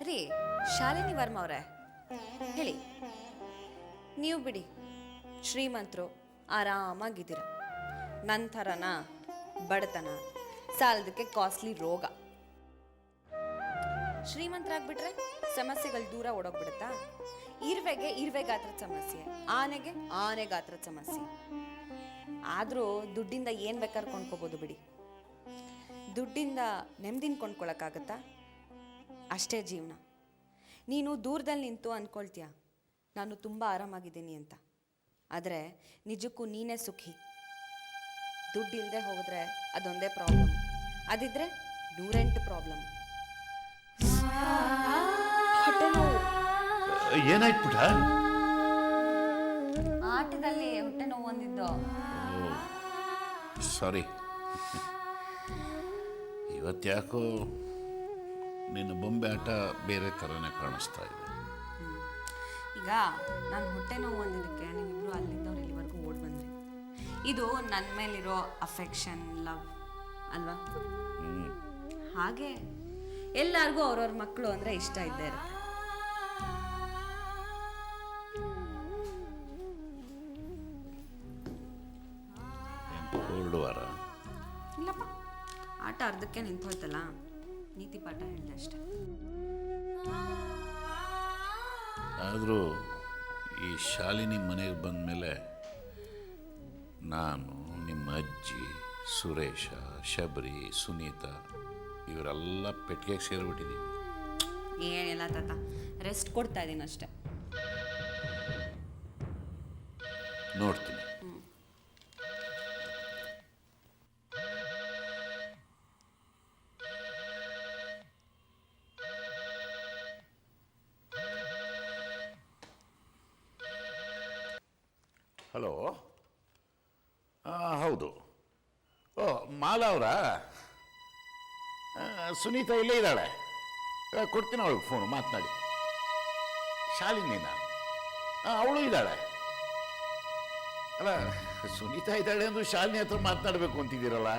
ರೀ ಶಾಲಿನಿ ವರ್ಮ ಅವರೇ, ಹೇಳಿ. ನೀವು ಬಿಡಿ, ಶ್ರೀಮಂತರು, ಆರಾಮಾಗಿದ್ದೀರ. ನನ್ನ ಥರನ ಬಡತನ, ಸಾಲದಕ್ಕೆ ಕಾಸ್ಟ್ಲಿ ರೋಗ. ಶ್ರೀಮಂತರಾಗ್ಬಿಟ್ರೆ ಸಮಸ್ಯೆಗಳು ದೂರ ಓಡೋಗ್ಬಿಡುತ್ತಾ? ಇರುವೆ ಗಾತ್ರದ ಸಮಸ್ಯೆ, ಆನೆ ಗಾತ್ರದ ಸಮಸ್ಯೆ. ಆದರೂ ದುಡ್ಡಿಂದ ಏನು ಬೇಕಾದ್ರೂ ಕೊಂಡ್ಕೋಬೋದು ಬಿಡಿ. ದುಡ್ಡಿಂದ ನೆಮ್ಮದಿನ ಕೊಂಡ್ಕೊಳಕ್ಕಾಗತ್ತಾ? ಅಷ್ಟೇ ಜೀವನ. ನೀನು ದೂರದಲ್ಲಿ ನಿಂತು ಅಂದ್ಕೊಳ್ತೀಯ ನಾನು ತುಂಬ ಆರಾಮಾಗಿದ್ದೀನಿ ಅಂತ, ಆದರೆ ನಿಜಕ್ಕೂ ನೀನೇ ಸುಖಿ. ದುಡ್ಡಿಲ್ಲದೆ ಹೋದರೆ ಅದೊಂದೇ ಪ್ರಾಬ್ಲಮ್, ಅದಿದ್ರೆ 108 ಪ್ರಾಬ್ಲಮ್. ಏನಾಯ್ತು ಪುಟ? ಆಟದಲ್ಲಿ ಹೊಟ್ಟೆ ನೋವು ಬಂದಿದ್ದು. ಸಾರಿ, ಇವತ್ತ್ಯಾಕೋ ನಿನ್ನ ಬೊಂಬೆ ಆಟ ಬೇರೆ ಥರನೇ ಕಾಣಿಸ್ತಾ ಇದೆ. ಈಗ ನಾನು ಹೊಟ್ಟೆ ನೋವು ಹೊಂದಿದ್ದಕ್ಕೆ ನೀವಿಬ್ರು ಅಲ್ಲಿಂದವ್ರು ಇಲ್ಲಿವರೆಗೂ ಓಡ್ ಬಂದ್ರಿ. ಇದು ನನ್ನ ಮೇಲಿರೋ ಅಫೆಕ್ಷನ್, ಲವ್ ಅಲ್ವಾ? ಹಾಗೆ ಎಲ್ಲರಿಗೂ ಅವ್ರವ್ರ ಮಕ್ಕಳು ಅಂದರೆ ಇಷ್ಟ ಇದ್ದೇ ಇರುತ್ತೆ. ಹೊರಡುವಾರ ಇಲ್ಲಪ್ಪ, ಆಟ ಅರ್ಧಕ್ಕೆ ನಿಂತೋಯ್ತಲ್ಲ, ನೀತಿ ಪಾಠ ಹೇಳಿದೆ ಅಷ್ಟೆ. ಆದರೂ ಈ ಶಾಲಿನಿ ಮನೆಗೆ ಬಂದ ಮೇಲೆ ನಾನು, ನಿಮ್ಮ ಅಜ್ಜಿ, ಸುರೇಶ, ಶಬರಿ, ಸುನೀತಾ ಇವರೆಲ್ಲ ಪೆಟ್ಟಿಗೆಗೆ ಸೇರಿಬಿಟ್ಟಿದ್ದೀವಿ. ಏನಿಲ್ಲ ತಾತ, ರೆಸ್ಟ್ ಕೊಡ್ತಾ ಇದ್ದೀನಿ ಅಷ್ಟೆ. ನೋಡ್ತೀನಿ. ಹಲೋ, ಹೌದು. ಓ, ಮಾಲಾ ಅವರಾ? ಸುನೀತಾ ಇಲ್ಲೇ ಇದ್ದಾಳೆ, ಕೊಡ್ತೀನಿ ಅವಳಿಗೆ ಫೋನು, ಮಾತನಾಡಿ. ಶಾಲಿನಿನ? ಅವಳು ಇದ್ದಾಳೆ. ಅಲ್ಲ, ಸುನೀತಾ ಇದ್ದಾಳೆ ಅಂದು ಶಾಲಿನಿ ಹತ್ರ ಮಾತನಾಡಬೇಕು ಅಂತಿದ್ದೀರಲ್ಲ,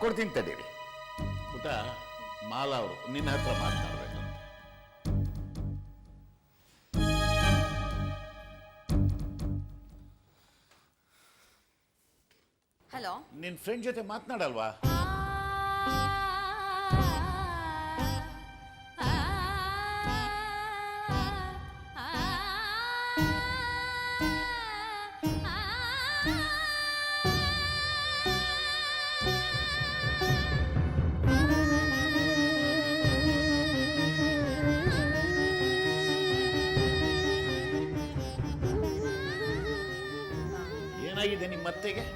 ಕೊಡ್ತೀನಿ ತಡೀರಿ. ಪುಟ, ಮಾಲಾ ಅವರು ನಿನ್ನ ಹತ್ರ ಮಾತನಾಡಬೇಕಂತ. ಹಲೋ, ನಿನ್ನ ಫ್ರೆಂಡ್ ಜೊತೆ ಮಾತನಾಡಲ್ವಾ? ಏನಾಗಿದೆ ನಿಮ್ಮ ಅತ್ತೆಗೆ?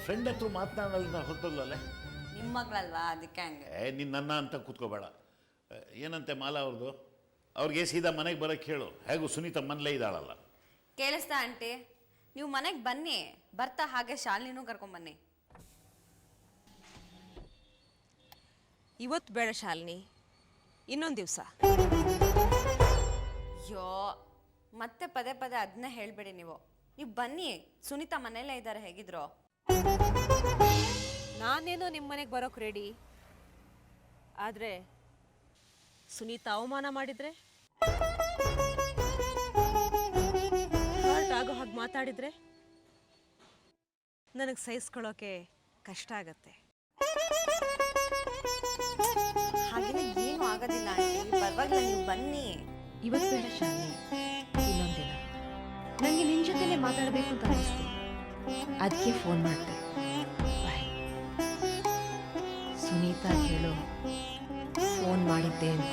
ಫ್ರೆಂಡ್ ಹತ್ರ ಮಾತನಾಡಲ್ಲ, ಹೊರಟಲ್ಲೇ. ನಿಮ್ಮ ಮಗಳಲ್ವಾ, ಅದಕ್ಕೆ ಹಂಗೆ. ನಿನ್ನ ನನ್ನ ಅಂತ ಕೂತ್ಕೋಬೇಡ. ಏನಂತೆ ಮಾಲಾ ಅವ್ರದ್ದು? ಅವ್ರಿಗೆ ಸೀದಾ ಮನೆಗೆ ಬರೋಕ್ಕೆ ಹೇಳು. ಹೇಗೂ ಸುನೀತಾ ಮನೇಲೇ ಇದ್ದಾಳಲ್ಲ. ಕೇಳಿಸ್ತಾ ಆಂಟಿ? ನೀವು ಮನೆಗೆ ಬನ್ನಿ, ಬರ್ತಾ ಹಾಗೆ ಶಾಲಿನಿನೂ ಕರ್ಕೊಂಬನ್ನಿ. ಇವತ್ತು ಬೇಡ ಶಾಲಿನಿ, ಇನ್ನೊಂದು ದಿವಸ. ಅಯ್ಯೋ, ಮತ್ತೆ ಪದೇ ಪದೇ ಅದನ್ನೇ ಹೇಳಬೇಡಿ. ನೀವು ಬನ್ನಿ, ಸುನೀತಾ ಮನೆಯಲ್ಲೇ ಇದ್ದಾರೆ ಹೇಗಿದ್ರು. ನಾನೇನೋ ನಿಮ್ಮ ಮನೆಗೆ ಬರೋಕೆ ರೆಡಿ, ಆದರೆ ಸುನೀತಾ ಅವಮಾನ ಮಾಡಿದರೆ, ಹರ್ಟ್ ಆಗೋ ಹಾಗೆ ಮಾತಾಡಿದರೆ ನನಗೆ ಸಹಿಸ್ಕೊಳ್ಳೋಕೆ ಕಷ್ಟ ಆಗತ್ತೆ. ಹಾಗೆಲ್ಲ ಏನೂ ಆಗೋದಿಲ್ಲ ಆಂಟಿ, ಪರವಾಗಿಲ್ಲ, ನೀವು ಬನ್ನಿ. ಇವತ್ತು ಬೇಡ ಶಾಲಿನಿ, ಇನ್ನೊಂದಿನ. ನನಗೆ ನಿನ್ನ ಜೊತೆಲೇ ಮಾತಾಡಬೇಕು ಅಂತ ಅನಿಸ್ತು, ಅದಕ್ಕೆ ಫೋನ್ ಮಾಡಿದೆ. ಬಾಯ್. ಸುನೀತಾ ಹೇಳು ಫೋನ್ ಮಾಡಿದ್ದೆ ಅಂತ.